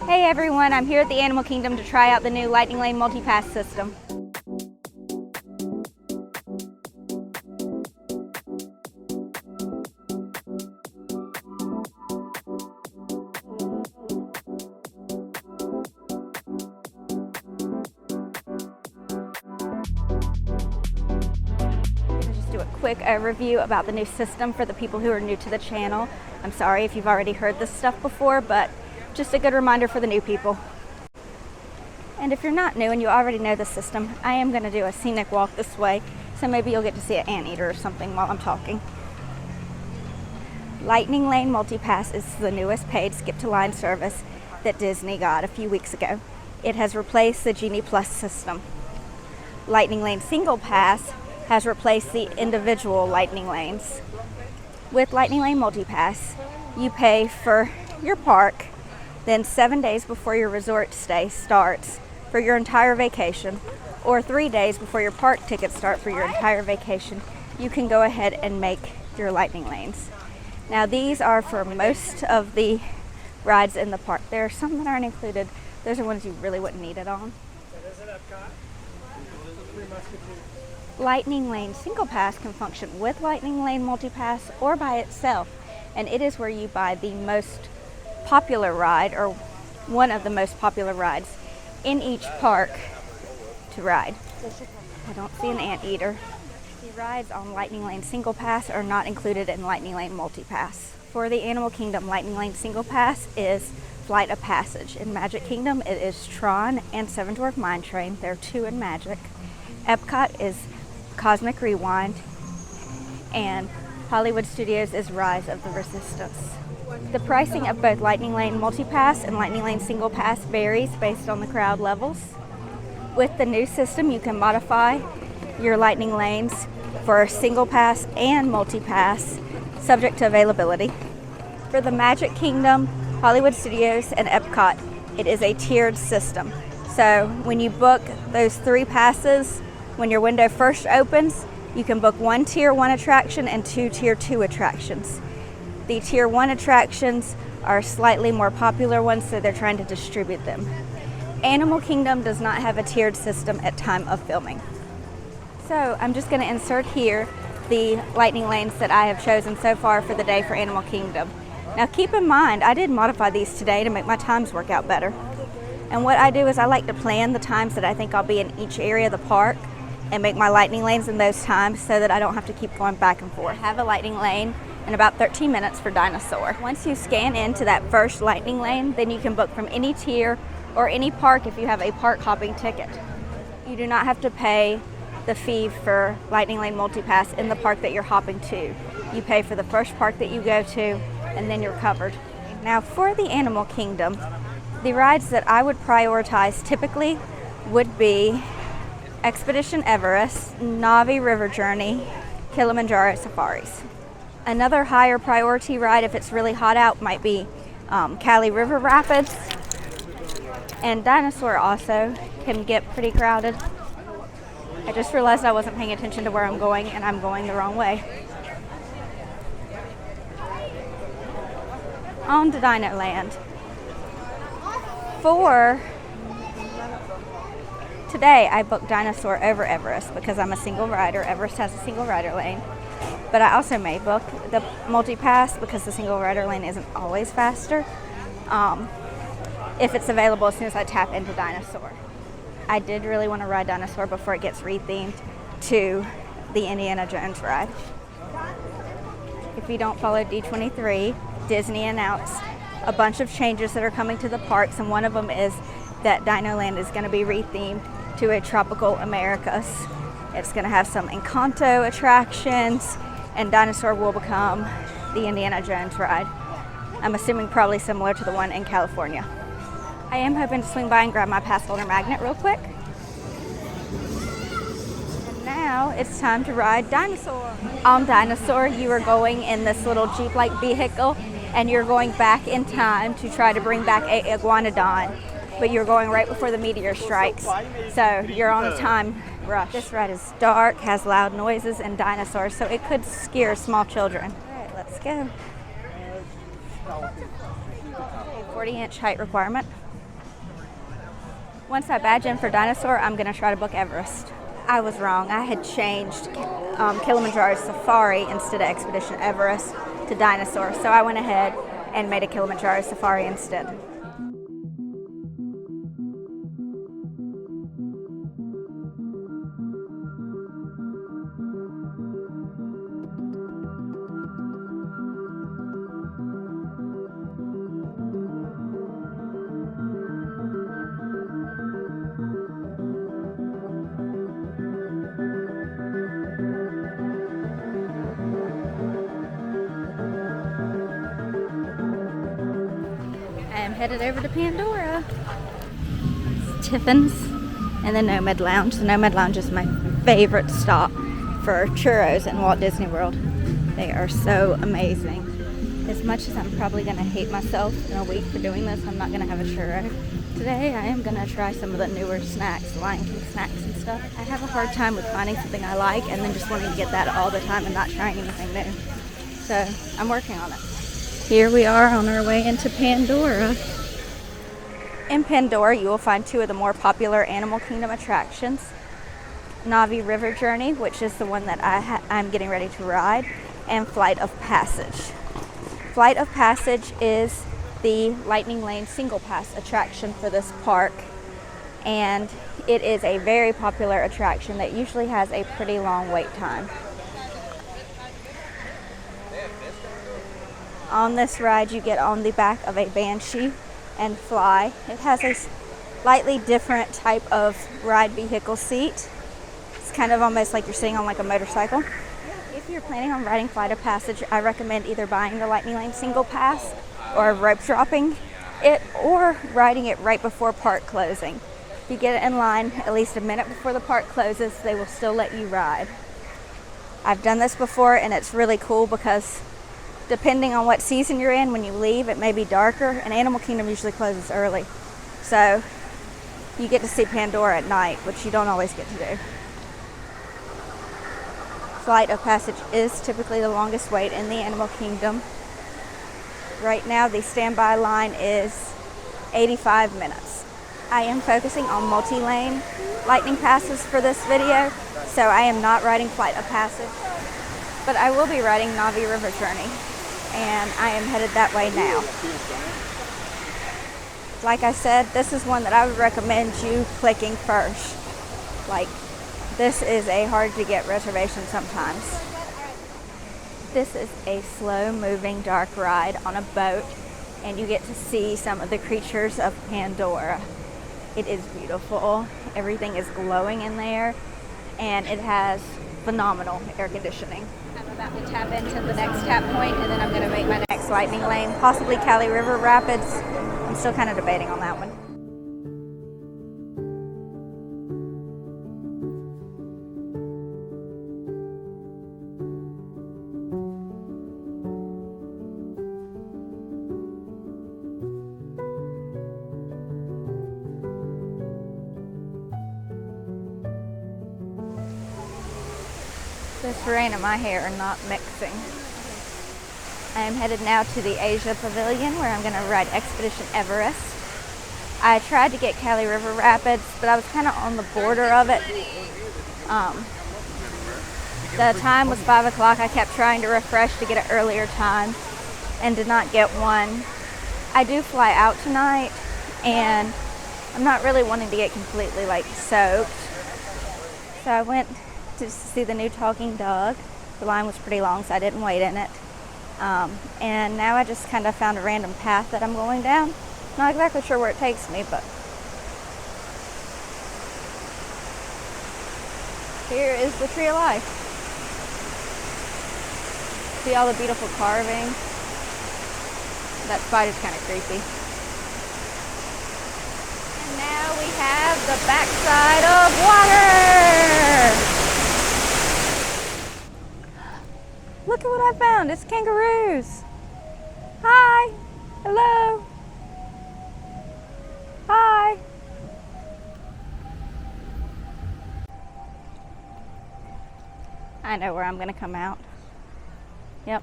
Hey everyone, I'm here at the Animal Kingdom to try out the new Lightning Lane multi-pass system. Just do a quick overview about the new system for the people who are new to the channel. I'm sorry if you've already heard this stuff before, but just a good reminder for the new people. And if you're not new and you already know the system, I am going to do a scenic walk this way, so maybe you'll get to see an anteater or something while I'm talking. Lightning Lane Multipass is the newest paid skip-to-line service that Disney got a few weeks ago. It has replaced the Genie Plus system. Lightning Lane Single Pass has replaced the individual Lightning Lanes. With Lightning Lane Multipass, you pay for your park, then 7 days before your resort stay starts for your entire vacation, or 3 days before your park tickets start for your entire vacation, you can go ahead and make your Lightning Lanes. Now these are for most of the rides in the park. There are some that aren't included. Those are ones you really wouldn't need it on. Lightning Lane Single Pass can function with Lightning Lane Multipass or by itself, and it is where you buy the most popular ride, or one of the most popular rides in each park to ride. I don't see an anteater. The rides on Lightning Lane Single Pass are not included in Lightning Lane Multipass. For the Animal Kingdom, Lightning Lane Single Pass is Flight of Passage. In Magic Kingdom, it is Tron and Seven Dwarf Mine Train. There are two in Magic. Epcot is Cosmic Rewind, and Hollywood Studios is Rise of the Resistance. The pricing of both Lightning Lane Multipass and Lightning Lane Single Pass varies based on the crowd levels. With the new system, you can modify your Lightning Lanes for Single Pass and Multipass, subject to availability. For the Magic Kingdom, Hollywood Studios, and Epcot, it is a tiered system. So when you book those 3 passes, when your window first opens, you can book 1 Tier 1 attraction and 2 Tier 2 attractions. The Tier 1 attractions are slightly more popular ones, so they're trying to distribute them. Animal Kingdom does not have a tiered system at time of filming. So I'm just going to insert here the Lightning Lanes that I have chosen so far for the day for Animal Kingdom. Now keep in mind, I did modify these today to make my times work out better. And what I do is I like to plan the times that I think I'll be in each area of the park and make my Lightning Lanes in those times so that I don't have to keep going back and forth. I have a Lightning Lane in about 13 minutes for Dinosaur. Once you scan into that first Lightning Lane, then you can book from any tier or any park if you have a park hopping ticket. You do not have to pay the fee for Lightning Lane Multipass in the park that you're hopping to. You pay for the first park that you go to, and then you're covered. Now for the Animal Kingdom, the rides that I would prioritize typically would be Expedition Everest, Navi River Journey, Kilimanjaro Safaris. Another higher priority ride, if it's really hot out, might be Cali River Rapids. And Dinosaur also can get pretty crowded. I just realized I wasn't paying attention to where I'm going, and I'm going the wrong way. On to Dinoland. For today, I booked Dinosaur over Everest because I'm a single rider. Everest has a single rider lane. But I also may book the multi-pass because the single rider lane isn't always faster if it's available as soon as I tap into Dinosaur. I did really want to ride Dinosaur before it gets rethemed to the Indiana Jones ride. If you don't follow D23, Disney announced a bunch of changes that are coming to the parks, and one of them is that Dinoland is going to be rethemed to a Tropical Americas. It's going to have some Encanto attractions, and Dinosaur will become the Indiana Jones ride. I'm assuming probably similar to the one in California. I am hoping to swing by and grab my pass holder magnet real quick. And now it's time to ride Dinosaur. On Dinosaur, you are going in this little Jeep-like vehicle, and you're going back in time to try to bring back a iguanodon. But you're going right before the meteor strikes, so you're on a time rush. This ride is dark, has loud noises, and dinosaurs, so it could scare small children. All right, let's go. 40-inch height requirement. Once I badge in for Dinosaur, I'm going to try to book Everest. I was wrong. I had changed Kilimanjaro Safari instead of Expedition Everest to Dinosaur, so I went ahead and made a Kilimanjaro Safari instead. I am headed over to Pandora. It's Tiffin's and the Nomad Lounge. The Nomad Lounge is my favorite stop for churros in Walt Disney World. They are so amazing. As much as I'm probably going to hate myself in a week for doing this, I'm not going to have a churro. Today I am going to try some of the newer snacks, Lion King snacks and stuff. I have a hard time with finding something I like and then just wanting to get that all the time and not trying anything new. So I'm working on it. Here we are on our way into Pandora. In Pandora, you will find two of the more popular Animal Kingdom attractions. Na'vi River Journey, which is the one that I'm getting ready to ride, and Flight of Passage. Flight of Passage is the Lightning Lane single pass attraction for this park, and it is a very popular attraction that usually has a pretty long wait time. On this ride, you get on the back of a Banshee and fly. It has a slightly different type of ride vehicle seat. It's kind of almost like you're sitting on like a motorcycle. If you're planning on riding Flight of Passage, I recommend either buying the Lightning Lane single pass or rope dropping it or riding it right before park closing. If you get in line at least a minute before the park closes, they will still let you ride. I've done this before and it's really cool because depending on what season you're in, when you leave, it may be darker, and Animal Kingdom usually closes early. So you get to see Pandora at night, which you don't always get to do. Flight of Passage is typically the longest wait in the Animal Kingdom. Right now, the standby line is 85 minutes. I am focusing on multi-lane lightning passes for this video, so I am not riding Flight of Passage, but I will be riding Na'vi River Journey, and I am headed that way now. Like I said, this is one that I would recommend you clicking first. Like, this is a hard to get reservation sometimes. This is a slow moving dark ride on a boat, and you get to see some of the creatures of Pandora. It is beautiful. Everything is glowing in there, and it has phenomenal air conditioning. I'm about to tap into the next tap point, and then I'm going to make my next lightning lane, possibly Kali River Rapids. I'm still kind of debating on that one. This rain and my hair are not mixing. I am headed now to the Asia Pavilion where I'm going to ride Expedition Everest. I tried to get Kali River Rapids, but I was kind of on the border of it. The time was 5 o'clock. I kept trying to refresh to get an earlier time and did not get one. I do fly out tonight, and I'm not really wanting to get completely soaked. So I went to see the new talking dog. The line was pretty long, so I didn't wait in it. And now I just kind of found a random path that I'm going down. Not exactly sure where it takes me, but here is the Tree of Life. See all the beautiful carving. That spider's kind of creepy. And now we have the backside of water. Look at what I found. It's kangaroos. Hi. Hello. Hi. I know where I'm going to come out. Yep.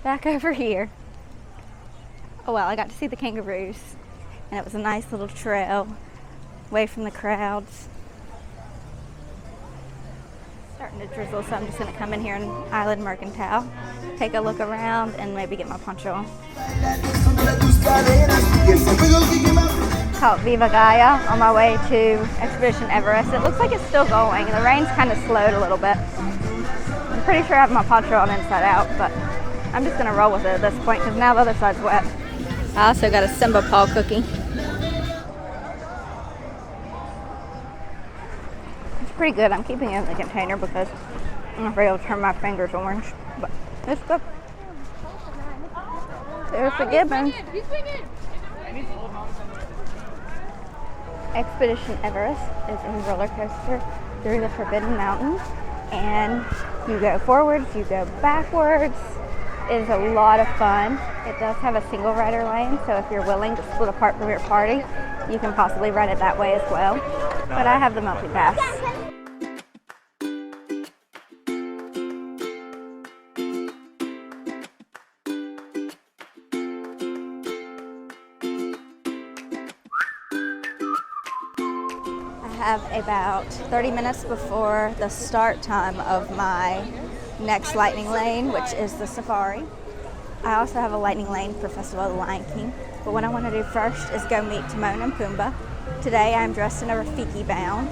Back over here. Oh well, I got to see the kangaroos, and it was a nice little trail away from the crowds. Starting to drizzle, so I'm just going to come in here in Island Mercantile, take a look around, and maybe get my poncho on. Called Viva Gaia on my way to Expedition Everest. It looks like it's still going, and the rain's kind of slowed a little bit. I'm pretty sure I have my poncho on inside out, but I'm just going to roll with it at this point because now the other side's wet. I also got a Simba paw cookie. It's pretty good. I'm keeping it in the container because I'm afraid it'll turn my fingers orange, but it's good. There's the gibbon. Expedition Everest is a roller coaster through the Forbidden Mountain, and you go forwards, you go backwards. It is a lot of fun. It does have a single rider lane, so if you're willing to split apart from your party, you can possibly ride it that way as well. But I have the multi-pass. I have about 30 minutes before the start time of my next lightning lane, which is the safari. I also have a lightning lane for Festival of the Lion King, but what I want to do first is go meet Timon and Pumbaa. Today I'm dressed in a Rafiki bound.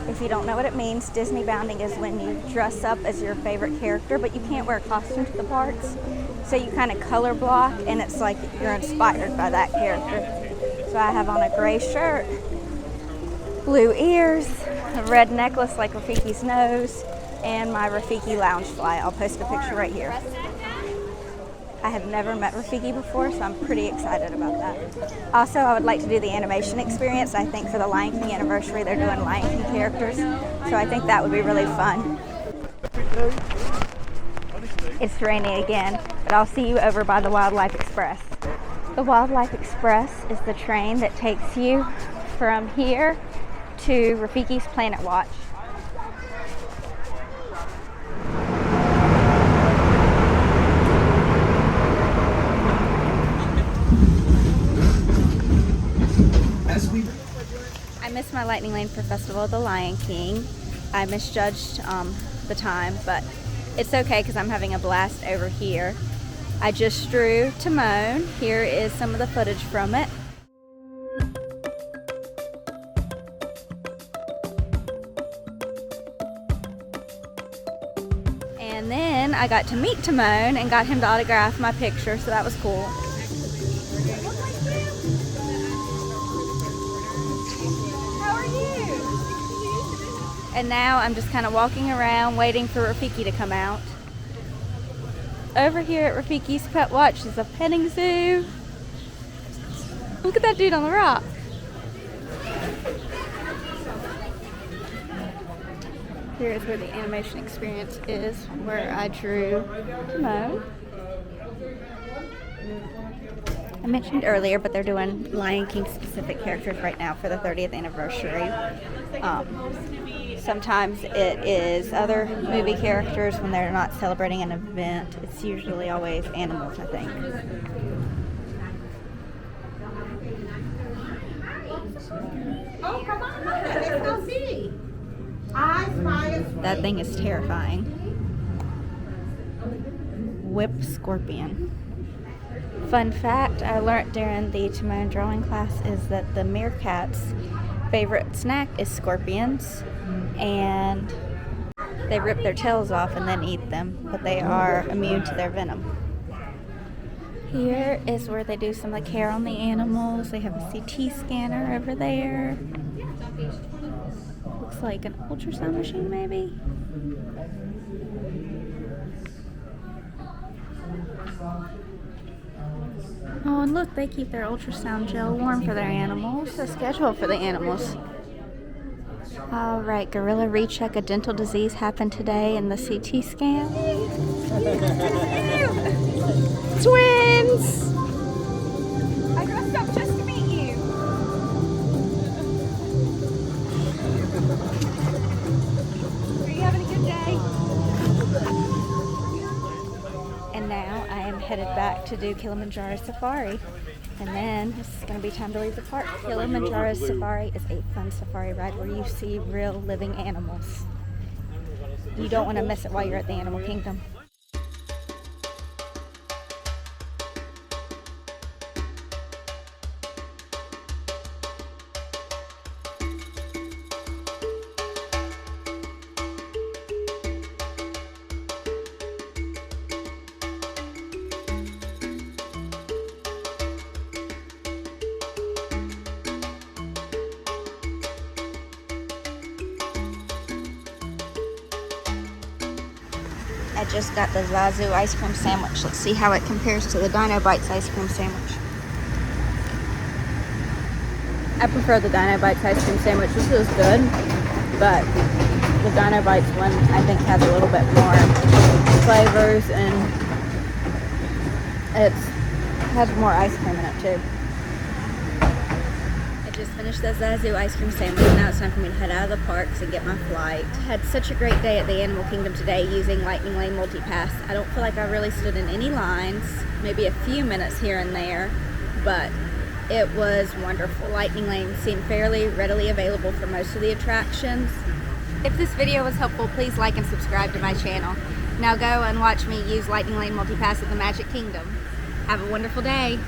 If you don't know what it means, Disney bounding is when you dress up as your favorite character, but you can't wear a costume to the parks, so you kind of color block, and it's like you're inspired by that character. So I have on a gray shirt, blue ears, a red necklace like Rafiki's nose, and my Rafiki lounge fly. I'll post a picture right here. I have never met Rafiki before, so I'm pretty excited about that. Also, I would like to do the animation experience. I think for the Lion King anniversary, they're doing Lion King characters, so I think that would be really fun. It's raining again, but I'll see you over by the Wildlife Express. The Wildlife Express is the train that takes you from here to Rafiki's Planet Watch. I missed my lightning lane for Festival of the Lion King. I misjudged the time, but it's okay because I'm having a blast over here. I just drew Timon. Here is some of the footage from it. And then I got to meet Timon and got him to autograph my picture, so that was cool. And now I'm just kind of walking around waiting for Rafiki to come out. Over here at Rafiki's Pet Watch is a petting zoo. Look at that dude on the rock. Here is where the animation experience is, where I drew Timon. I mentioned earlier, but they're doing Lion King specific characters right now for the 30th anniversary. Sometimes it is other movie characters when they're not celebrating an event. It's usually always animals, I think. Oh, come on, let's go see. That thing is terrifying. Whip scorpion. Fun fact I learned during the Timon drawing class is that the meerkat's favorite snack is scorpions, and they rip their tails off and then eat them, but they are immune to their venom. Here is where they do some of the care on the animals. They have a CT scanner over there. Looks like an ultrasound machine, maybe. Oh, and look, they keep their ultrasound gel warm for their animals. The schedule for the animals. All right, gorilla recheck. A dental disease happened today in the CT scan. Twins! I dressed up just to meet you. Are you having a good day? And now I am heading headed back to do Kilimanjaro Safari. And then it's going to be time to leave the park. Kilimanjaro Safari is a fun safari ride where you see real living animals. You don't want to miss it while you're at the Animal Kingdom. I just got the Zazu ice cream sandwich. Let's see how it compares to the Dino Bites ice cream sandwich. I prefer the Dino Bites ice cream sandwich. This is good, but the Dino Bites one I think has a little bit more flavors and it has more ice cream in it too. Just finished the Zazu ice cream sandwich. Now it's time for me to head out of the parks and get my flight. Had such a great day at the Animal Kingdom today using Lightning Lane Multipass. I don't feel like I really stood in any lines, maybe a few minutes here and there, but it was wonderful. Lightning Lane seemed fairly readily available for most of the attractions. If this video was helpful, please like and subscribe to my channel. Now go and watch me use Lightning Lane Multipass at the Magic Kingdom. Have a wonderful day.